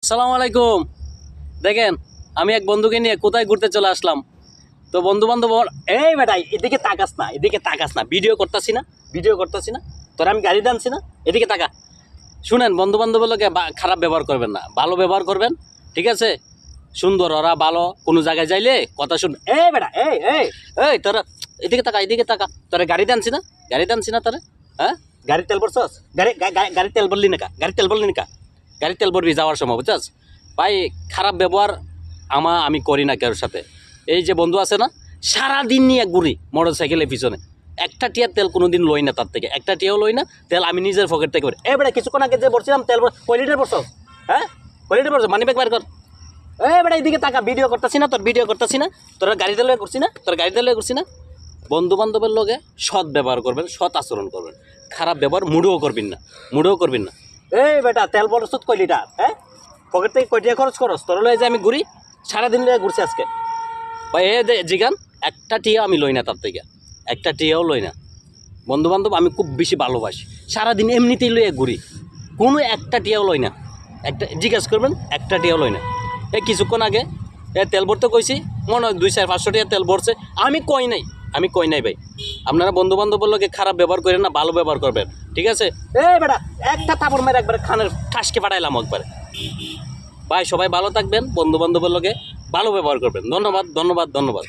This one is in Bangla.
আসসালামু আলাইকুম। দেখেন আমি এক বন্ধুকে নিয়ে কোথায় ঘুরতে চলে আসলাম। তো বন্ধু বান্ধব এই বেটাই এদিকে তাকাস না, এদিকে তাকাস না, ভিডিও করতেছি না, তোর আমি গাড়ি টানছি না, এদিকে তাকা। শুনেন, বন্ধু বান্ধবের লোকে খারাপ ব্যবহার করবেন না, ভালো ব্যবহার করবেন, ঠিক আছে? সুন্দর ওরা ভালো, কোনো জায়গায় যাইলে কথা শুন। এই বেটা এই এই এই তোরা এদিকে তাকা, তোরা গাড়ি টানছি না তোরা, হ্যাঁ? গাড়ির তেল ভরছস? গাড়ির তেল ভরলি না কা? গাড়ির তেল ভরবি যাওয়ার সময়, বুঝছস ভাই? খারাপ ব্যবহার আমি করি না কারোর সাথে। এই যে বন্ধু আছে না, সারাদিন নিয়ে ঘুরি মোটর সাইকেলের পিছনে, একটা টিয়ার তেল কোনো দিন লই না, তার থেকে একটা টিয়াও লই না তেল, আমি নিজের পকেট থেকে ভরি। এবারে কিছুক্ষণ আগে যে বলছিলাম তেল কয় লিটার ভরছস? হ্যাঁ, কয় লিটার ভরছস? মানি ব্যাগ বার কর। এবারে এইদিকে টাকা ভিডিও করতেছি না, তোরা গাড়ি তেল করছি না। বন্ধু বান্ধবের লগে সৎ ব্যবহার করবেন, সৎ আচরণ করবেন, খারাপ ব্যবহার মুডও করবেন না। এই বেটা তেল ভরছস কয় লিটার? হ্যাঁ, পকেট থেকে কয় টাকা খরচ করস? তোর লয়ে যে আমি ঘুরি, সারাদিন লয়ে ঘুরছি আজকে ভাই। জিগান একটা টিয়া আমি লই না, তার থেকে একটা টিয়াও লই না। বন্ধু বান্ধব আমি খুব বেশি ভালোবাসি, সারাদিন এমনিতেই লইয়া ঘুরি, কোনো একটা টিয়াও লই না। একটা জিজ্ঞাসা করবেন, একটা টিয়াও লই না। এই কিছুক্ষণ আগে তেল ভরতে কইছি, মনে হয় 200-500 টাকা তেল ভরছে। আমি কই নাই ভাই। আপনারা বন্ধু বান্ধবের লোকে খারাপ ব্যবহার করেন না, ভালো ব্যবহার করবেন, ঠিক আছে? এই বেটা একটা থাপড় মেরে একবারে খানের ঠাসকে পাঠাইলাম একবারে। ভাই সবাই ভালো থাকবেন, বন্ধু বান্ধবের লোকে ভালো ব্যবহার করবেন। ধন্যবাদ।